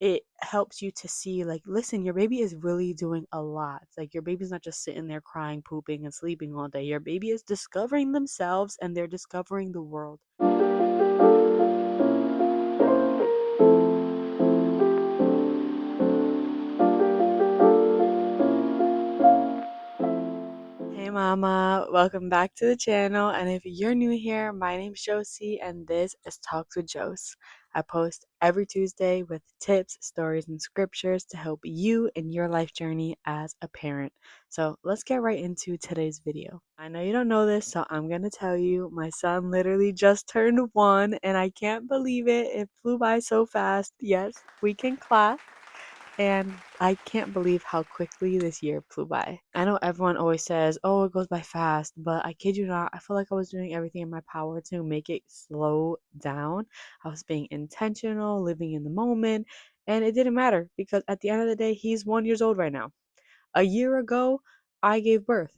it helps you to see, like, listen, your baby is really doing a lot. Like, your baby's not just sitting there crying, pooping, and sleeping all day. Your baby is discovering themselves and they're discovering the world. Hey mama, welcome back to the channel. And if you're new here, my name's Josie and this is Talks with Jose. I post every Tuesday with tips, stories, and scriptures to help you in your life journey as a parent. So let's get right into today's video. I know you don't know this, so I'm going to tell you my son literally just turned 1 and I can't believe it. It flew by so fast. Yes, we can clap. And I can't believe how quickly this year flew by. I know everyone always says, oh, it goes by fast, but I kid you not, I feel like I was doing everything in my power to make it slow down. I was being intentional, living in the moment, and it didn't matter because at the end of the day, he's 1 year old right now. A year ago, I gave birth.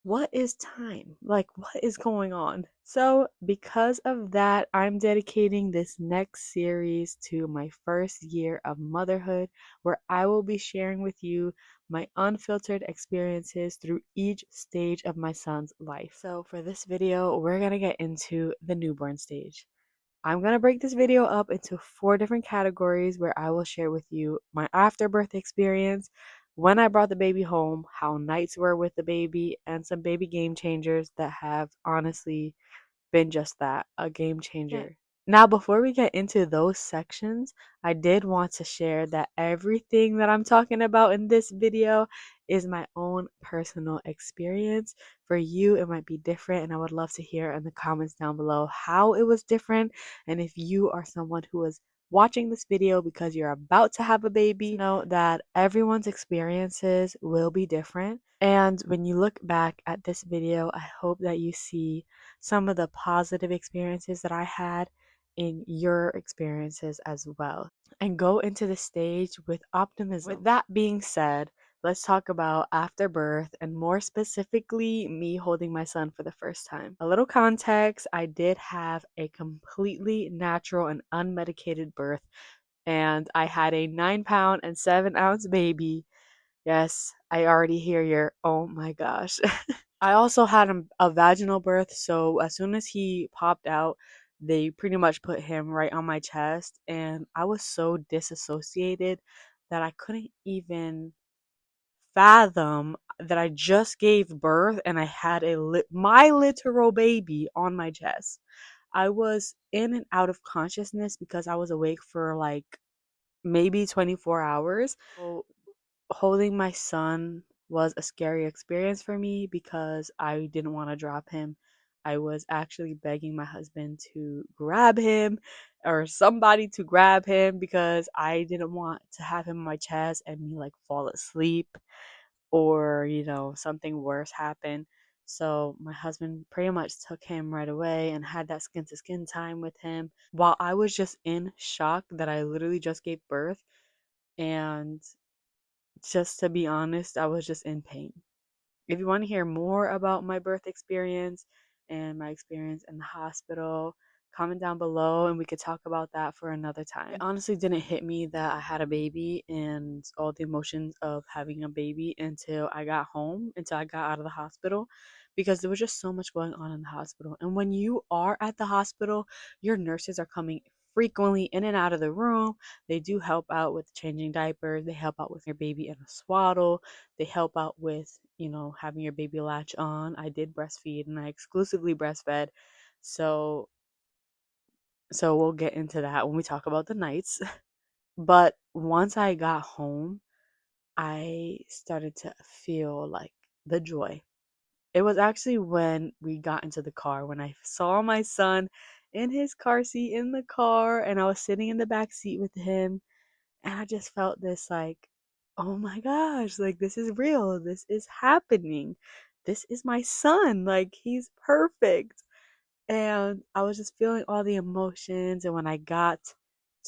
What is time? Like, what is going on? So, because of that, I'm dedicating this next series to my first year of motherhood, where I will be sharing with you my unfiltered experiences through each stage of my son's life. So, for this video, we're going to get into the newborn stage. I'm going to break this video up into 4 different categories where I will share with you my afterbirth experience, when I brought the baby home, how nights were with the baby, and some baby game changers that have honestly been just that, a game changer. Now, before we get into those sections, I did want to share that everything that I'm talking about in this video is my own personal experience. For you, it might be different, and I would love to hear in the comments down below how it was different. And if you are someone who is watching this video because you're about to have a baby, know that everyone's experiences will be different. And when you look back at this video, I hope that you see some of the positive experiences that I had in your experiences as well, and go into the stage with optimism. With that being said, let's talk about afterbirth and more specifically me holding my son for the first time. A little context, I did have a completely natural and unmedicated birth, and I had a 9 pound and 7 ounce baby. Yes, I already hear your oh my gosh. I also had a vaginal birth, so as soon as he popped out, they pretty much put him right on my chest, and I was so disassociated that I couldn't even fathom that I just gave birth and I had my literal baby on my chest. I was in and out of consciousness because I was awake for like maybe 24 hours. So holding my son was a scary experience for me because I didn't want to drop him. I was actually begging my husband to grab him or somebody to grab him because I didn't want to have him on my chest and me like fall asleep or, something worse happen. So my husband pretty much took him right away and had that skin to skin time with him while I was just in shock that I literally just gave birth. And just to be honest, I was just in pain. If you want to hear more about my birth experience and my experience in the hospital, comment down below and we could talk about that for another time. It honestly didn't hit me that I had a baby and all the emotions of having a baby until I got home, until I got out of the hospital, because there was just so much going on in the hospital. And when you are at the hospital, your nurses are coming frequently in and out of the room. They do help out with changing diapers, they help out with your baby in a swaddle, they help out with, having your baby latch on. I did breastfeed and I exclusively breastfed. So we'll get into that when we talk about the nights. But once I got home, I started to feel like the joy. It was actually when we got into the car, when I saw my son in his car seat in the car and I was sitting in the back seat with him, and I just felt this like, oh my gosh, like this is real. This is happening. This is my son. Like he's perfect. And I was just feeling all the emotions. And when I got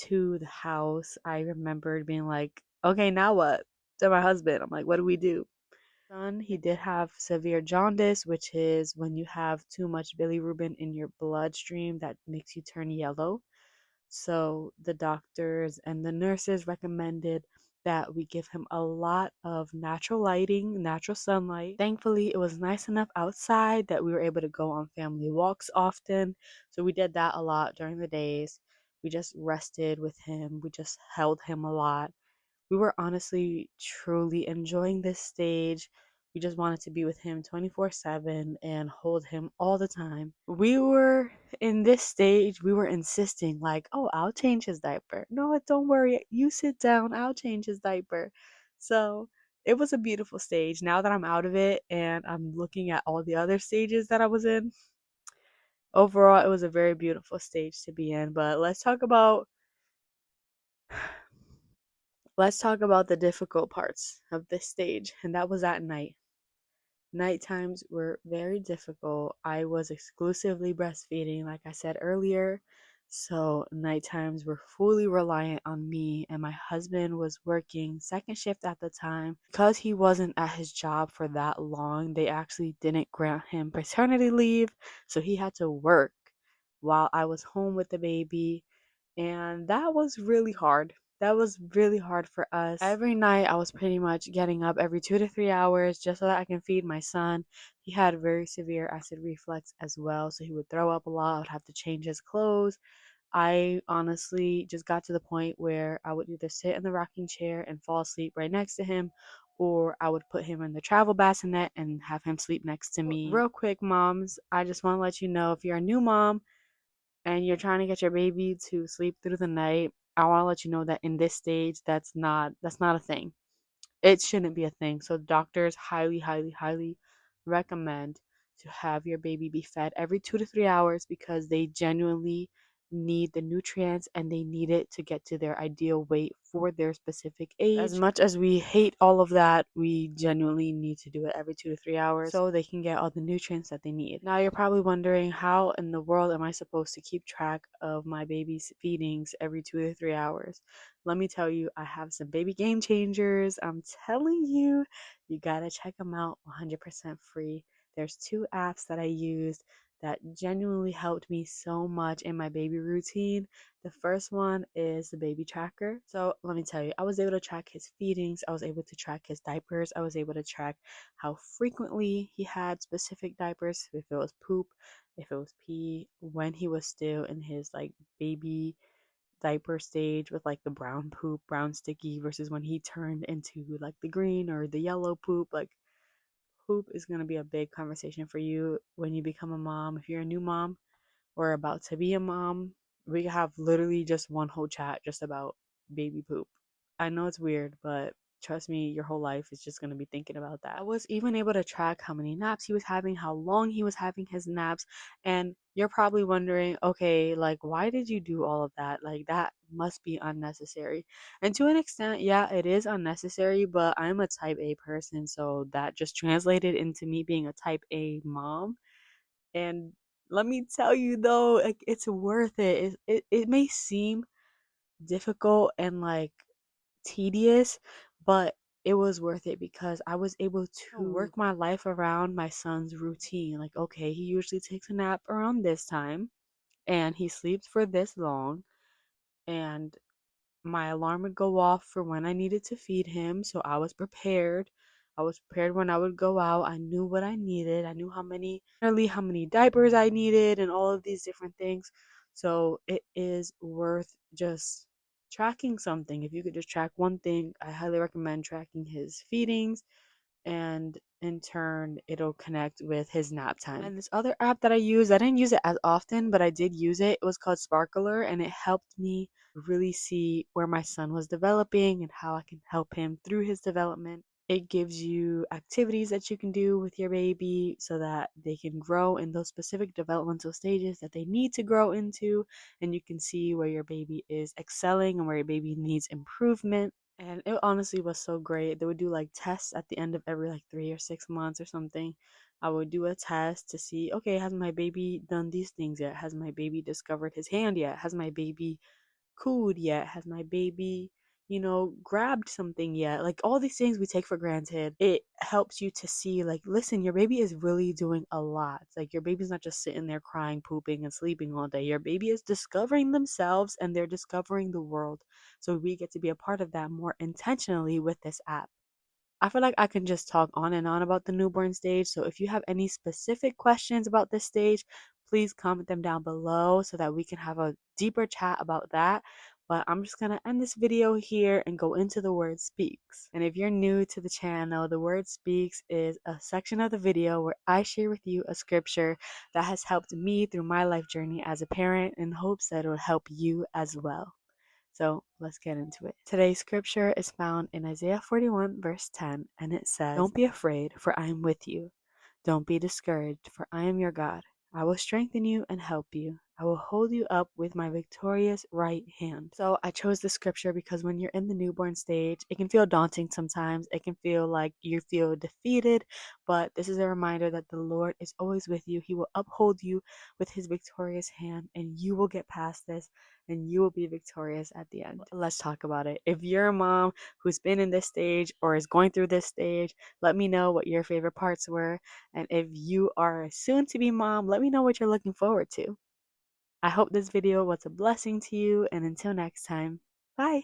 to the house, I remembered being like, okay, now what? To my husband, I'm like, what do we do? Son, he did have severe jaundice, which is when you have too much bilirubin in your bloodstream that makes you turn yellow. So the doctors and the nurses recommended that we give him a lot of natural lighting, natural sunlight. Thankfully, it was nice enough outside that we were able to go on family walks often. So we did that a lot during the days. We just rested with him, we just held him a lot. We were honestly truly enjoying this stage. We just wanted to be with him 24/7 and hold him all the time. We were in this stage, we were insisting, like, oh, I'll change his diaper. No, don't worry, you sit down, I'll change his diaper. So it was a beautiful stage. Now that I'm out of it and I'm looking at all the other stages that I was in, overall, it was a very beautiful stage to be in. But let's talk about the difficult parts of this stage, and that was at night. Night times were very difficult. I was exclusively breastfeeding, like I said earlier, so night times were fully reliant on me, and my husband was working second shift at the time. Because he wasn't at his job for that long, they actually didn't grant him paternity leave, so he had to work while I was home with the baby, and that was really hard. That was really hard for us. Every night, I was pretty much getting up every 2 to 3 hours just so that I can feed my son. He had very severe acid reflux as well, so he would throw up a lot. I would have to change his clothes. I honestly just got to the point where I would either sit in the rocking chair and fall asleep right next to him, or I would put him in the travel bassinet and have him sleep next to me. Real quick, moms, I just want to let you know, if you're a new mom and you're trying to get your baby to sleep through the night, I want to let you know that in this stage, that's not a thing. It shouldn't be a thing. So doctors highly, highly, highly recommend to have your baby be fed every 2 to 3 hours because they genuinely need the nutrients and they need it to get to their ideal weight for their specific age. As much as we hate all of that, we genuinely need to do it every 2 to 3 hours so they can get all the nutrients that they need. Now you're probably wondering, how in the world am I supposed to keep track of my baby's feedings every 2 to 3 hours? Let me tell you, I have some baby game changers. I'm telling you, you gotta check them out, 100% free. There's two apps that I used that genuinely helped me so much in my baby routine. The first one is the baby tracker. So let me tell you, I was able to track his feedings, I was able to track his diapers, I was able to track how frequently he had specific diapers, if it was poop, if it was pee, when he was still in his like baby diaper stage with like the brown poop, brown sticky, versus when he turned into like the green or the yellow poop. Like, poop is going to be a big conversation for you when you become a mom. If you're a new mom or about to be a mom, we have literally just one whole chat just about baby poop. I know it's weird, but trust me, your whole life is just going to be thinking about that. I was even able to track how many naps he was having, how long he was having his naps, and you're probably wondering, okay, like, why did you do all of that? Like, that must be unnecessary. And to an extent, yeah, it is unnecessary, but I'm a type A person, so that just translated into me being a type A mom. And let me tell you though, like, it's worth it. It may seem difficult and like tedious, but it was worth it because I was able to work my life around my son's routine. Like, okay, he usually takes a nap around this time and he sleeps for this long, and my alarm would go off for when I needed to feed him, so I was prepared. I was prepared when I would go out. I knew what I needed. I knew how many diapers I needed and all of these different things. So it is worth just tracking something. If you could just track one thing, I highly recommend tracking his feedings, and in turn it'll connect with his nap time. And this other app that I didn't use it as often, but I did use it. It was called Sparkler, and it helped me really see where my son was developing and how I can help him through his development. It gives you activities that you can do with your baby so that they can grow in those specific developmental stages that they need to grow into, and you can see where your baby is excelling and where your baby needs improvement. And it honestly was so great. They would do like tests at the end of every like 3 or 6 months or something. I would do a test to see, okay, has my baby done these things yet? Has my baby discovered his hand yet? Has my baby cooed yet? Has my baby grabbed something yet. Like all these things we take for granted, it helps you to see, like, listen, your baby is really doing a lot. Like, your baby's not just sitting there crying, pooping, and sleeping all day. Your baby is discovering themselves and they're discovering the world. So we get to be a part of that more intentionally with this app. I feel like I can just talk on and on about the newborn stage. So if you have any specific questions about this stage, please comment them down below so that we can have a deeper chat about that. But I'm just going to end this video here and go into the word speaks. And if you're new to the channel, the word speaks is a section of the video where I share with you a scripture that has helped me through my life journey as a parent in hopes that it will help you as well. So let's get into it. Today's scripture is found in Isaiah 41, verse 10, and it says, "Don't be afraid, for I am with you. Don't be discouraged, for I am your God. I will strengthen you and help you. I will hold you up with my victorious right hand." So I chose this scripture because when you're in the newborn stage, it can feel daunting sometimes. It can feel like you feel defeated, but this is a reminder that the Lord is always with you. He will uphold you with his victorious hand, and you will get past this and you will be victorious at the end. Let's talk about it. If you're a mom who's been in this stage or is going through this stage, let me know what your favorite parts were. And if you are a soon to be mom, let me know what you're looking forward to. I hope this video was a blessing to you, and until next time, bye.